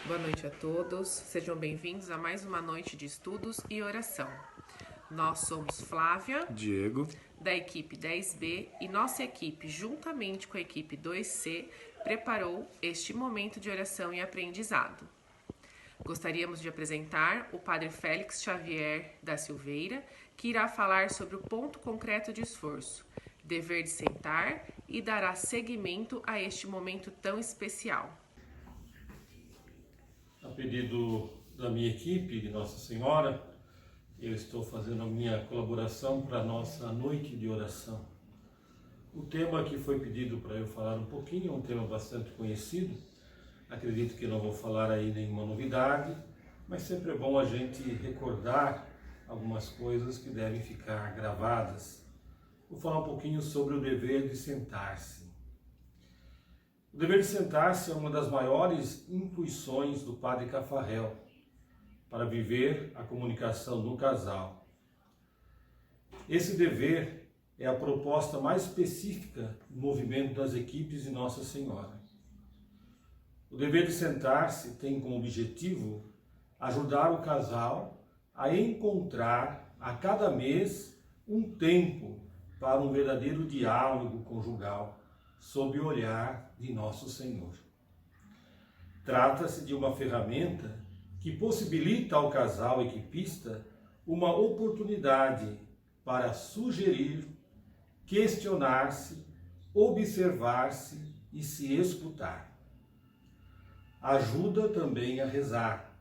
Boa noite a todos, sejam bem-vindos a mais uma noite de estudos e oração. Nós somos Flávia, Diego. da equipe 10B, e nossa equipe, juntamente com a equipe 2C, preparou este momento de oração e aprendizado. Gostaríamos de apresentar o Padre Félix Xavier da Silveira, que irá falar sobre o ponto concreto de esforço, dever de sentar, e dará seguimento a este momento tão especial. A pedido da minha equipe, de Nossa Senhora, eu estou fazendo a minha colaboração para a nossa noite de oração. O tema que foi pedido para eu falar um pouquinho é um tema bastante conhecido. Acredito que não vou falar aí nenhuma novidade, mas sempre é bom a gente recordar algumas coisas que devem ficar gravadas. Vou falar um pouquinho sobre o dever de sentar-se. O dever de sentar-se é uma das maiores intuições do Padre Cafarel para viver a comunicação do casal. Esse dever é a proposta mais específica do movimento das equipes de Nossa Senhora. O dever de sentar-se tem como objetivo ajudar o casal a encontrar a cada mês um tempo para um verdadeiro diálogo conjugal sob o olhar de Nosso Senhor. Trata-se de uma ferramenta que possibilita ao casal equipista uma oportunidade para sugerir, questionar-se, observar-se e se escutar. Ajuda também a rezar,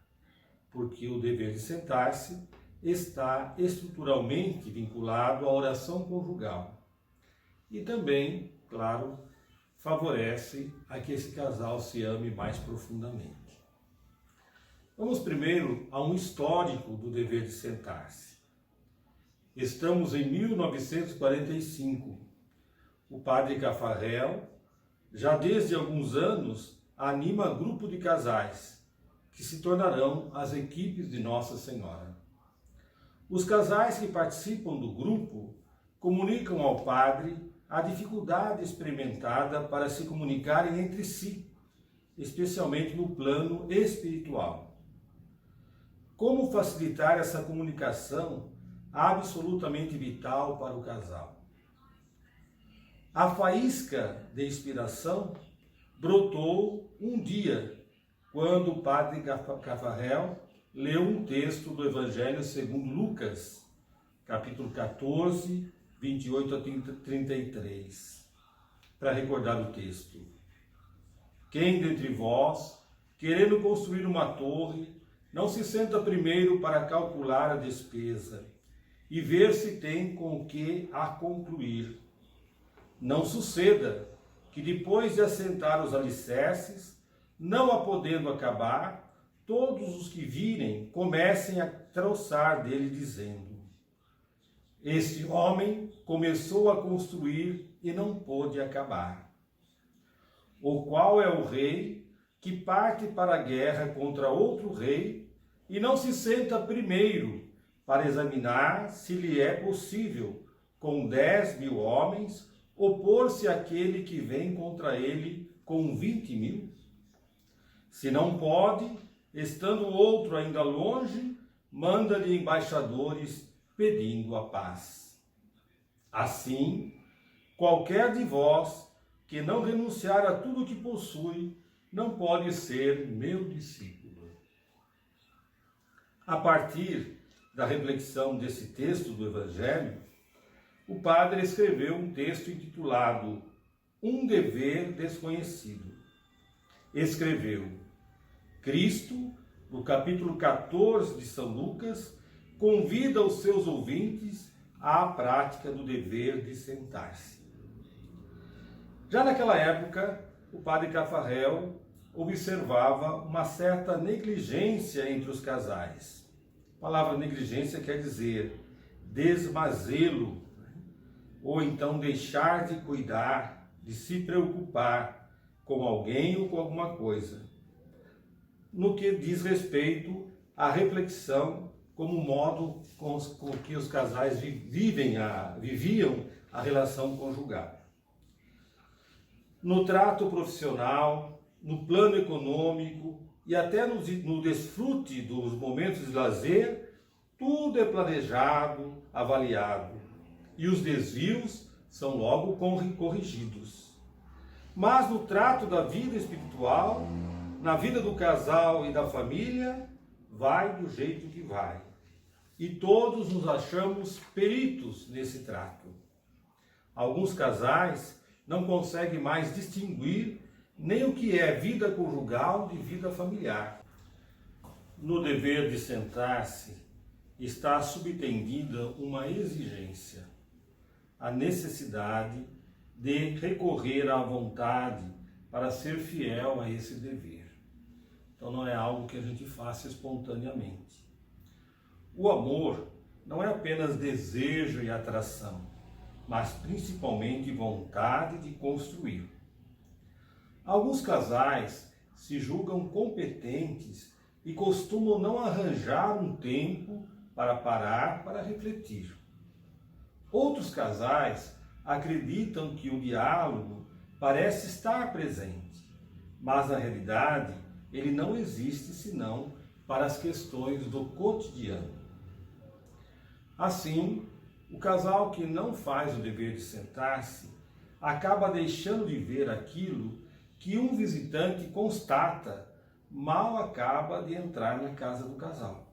porque o dever de sentar-se está estruturalmente vinculado à oração conjugal. E também, claro, favorece a que esse casal se ame mais profundamente. Vamos primeiro a um histórico do dever de sentar-se. Estamos em 1945. O Padre Cafarel, já desde alguns anos, anima grupo de casais, que se tornarão as equipes de Nossa Senhora. Os casais que participam do grupo comunicam ao Padre a dificuldade experimentada para se comunicarem entre si, especialmente no plano espiritual. Como facilitar essa comunicação absolutamente vital para o casal? A faísca de inspiração brotou um dia, quando o Padre Cafarel leu um texto do Evangelho segundo Lucas, capítulo 14, 28 a 33, para recordar o texto. Quem dentre vós, querendo construir uma torre, não se senta primeiro para calcular a despesa e ver se tem com o que a concluir? Não suceda que depois de assentar os alicerces, não a podendo acabar, todos os que virem comecem a troçar dele dizendo: este homem começou a construir e não pôde acabar. Ou qual é o rei que parte para a guerra contra outro rei e não se senta primeiro para examinar se lhe é possível, com 10.000 homens, opor-se àquele que vem contra ele com 20.000? Se não pode, estando o outro ainda longe, manda-lhe embaixadores pedindo a paz. Assim, qualquer de vós que não renunciar a tudo o que possui, não pode ser meu discípulo. A partir da reflexão desse texto do Evangelho, o padre escreveu um texto intitulado Um Dever Desconhecido. Escreveu: Cristo, no capítulo 14 de São Lucas, convida os seus ouvintes à prática do dever de sentar-se. Já naquela época, o Padre Cafarel observava uma certa negligência entre os casais. A palavra negligência quer dizer desmazelo, ou então deixar de cuidar, de se preocupar com alguém ou com alguma coisa, no que diz respeito à reflexão como modo com que os casais viviam a relação conjugal. No trato profissional, no plano econômico e até no desfrute dos momentos de lazer, tudo é planejado, avaliado, e os desvios são logo corrigidos. Mas no trato da vida espiritual, na vida do casal e da família, vai do jeito que vai. E todos nos achamos peritos nesse trato. Alguns casais não conseguem mais distinguir nem o que é vida conjugal de vida familiar. No dever de sentar-se está subtendida uma exigência, a necessidade de recorrer à vontade para ser fiel a esse dever. Então não é algo que a gente faça espontaneamente. O amor não é apenas desejo e atração, mas principalmente vontade de construir. Alguns casais se julgam competentes e costumam não arranjar um tempo para parar para refletir. Outros casais acreditam que o diálogo parece estar presente, mas na realidade ele não existe senão para as questões do cotidiano. Assim, o casal que não faz o dever de sentar-se acaba deixando de ver aquilo que um visitante constata mal acaba de entrar na casa do casal.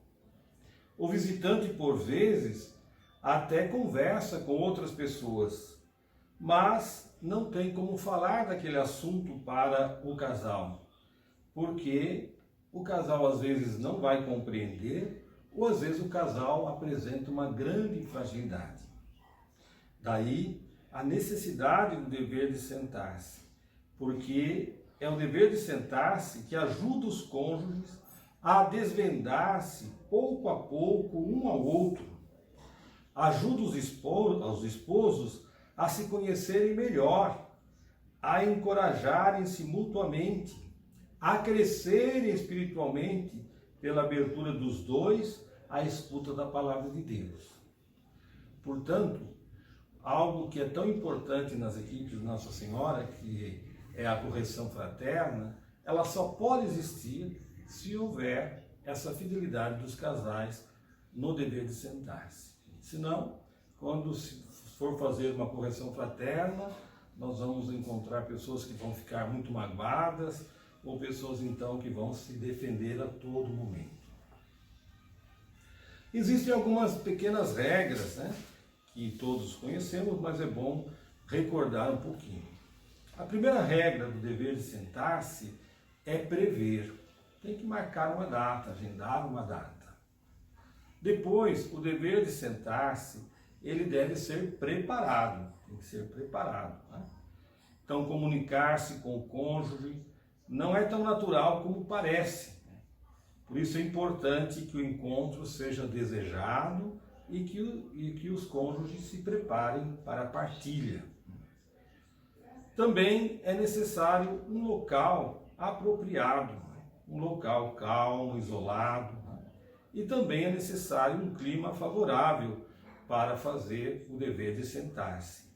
O visitante, por vezes, até conversa com outras pessoas, mas não tem como falar daquele assunto para o casal, porque o casal às vezes não vai compreender, ou às vezes o casal apresenta uma grande fragilidade. Daí a necessidade do dever de sentar-se, porque é o dever de sentar-se que ajuda os cônjuges a desvendar-se pouco a pouco um ao outro, ajuda os esposos a se conhecerem melhor, a encorajarem-se mutuamente, a crescerem espiritualmente pela abertura dos dois à escuta da palavra de Deus. Portanto, algo que é tão importante nas equipes de Nossa Senhora, que é a correção fraterna, ela só pode existir se houver essa fidelidade dos casais no dever de sentar-se. Senão, quando se for fazer uma correção fraterna, nós vamos encontrar pessoas que vão ficar muito magoadas, ou pessoas então que vão se defender a todo momento. Existem algumas pequenas regras, né, que todos conhecemos, mas é bom recordar um pouquinho. A primeira regra do dever de sentar-se é prever. Tem que marcar uma data, agendar uma data. Depois, o dever de sentar-se, ele deve ser preparado, tem que ser preparado, né? Então, comunicar-se com o cônjuge não é tão natural como parece. Por isso é importante que o encontro seja desejado e que os cônjuges se preparem para a partilha. Também é necessário um local apropriado, um local calmo, isolado, e também é necessário um clima favorável para fazer o dever de sentar-se.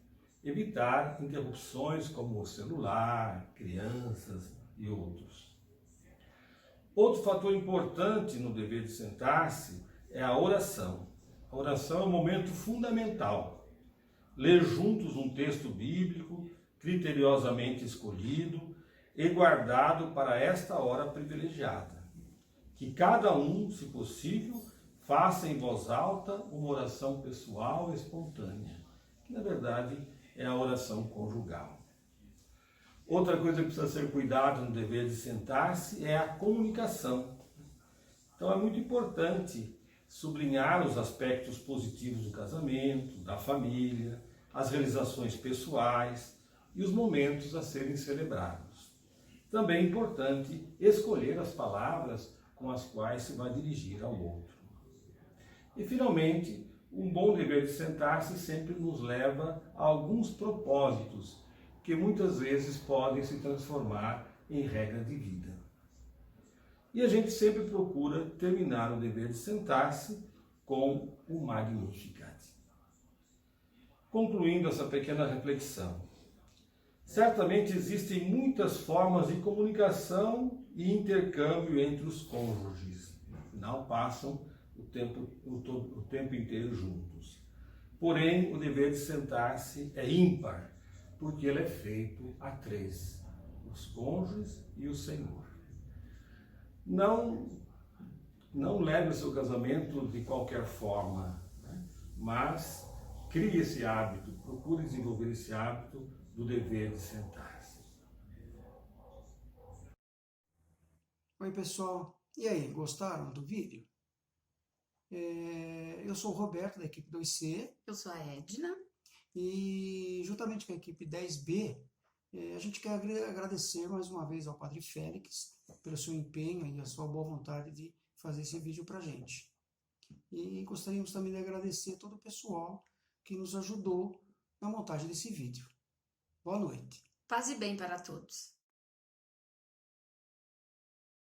Evitar interrupções como o celular, crianças e outros. Outro fator importante no dever de sentar-se é a oração. A oração é um momento fundamental. Ler juntos um texto bíblico, criteriosamente escolhido e guardado para esta hora privilegiada. Que cada um, se possível, faça em voz alta uma oração pessoal e espontânea, que na verdade é a oração conjugal. Outra coisa que precisa ser cuidado no dever de sentar-se é a comunicação. Então é muito importante sublinhar os aspectos positivos do casamento, da família, as realizações pessoais e os momentos a serem celebrados. Também é importante escolher as palavras com as quais se vai dirigir ao outro. E finalmente, um bom dever de sentar-se sempre nos leva a alguns propósitos que muitas vezes podem se transformar em regra de vida. E a gente sempre procura terminar o dever de sentar-se com o Magnificat. Concluindo essa pequena reflexão, Certamente existem muitas formas de comunicação e intercâmbio entre os cônjuges, afinal passam o tempo inteiro juntos. Porém, o dever de sentar-se é ímpar, porque ele é feito a três, os cônjuges e o Senhor. Não leve o seu casamento de qualquer forma, né? Mas crie esse hábito, procure desenvolver esse hábito do dever de sentar-se. Oi, pessoal. E aí, gostaram do vídeo? Eu sou o Roberto, da equipe 2C, Eu sou a Edna. e juntamente com a equipe 10B, a gente quer agradecer mais uma vez ao Padre Félix pelo seu empenho e a sua boa vontade de fazer esse vídeo para a gente. E gostaríamos também de agradecer todo o pessoal que nos ajudou na montagem desse vídeo. Boa noite. Paz e bem para todos.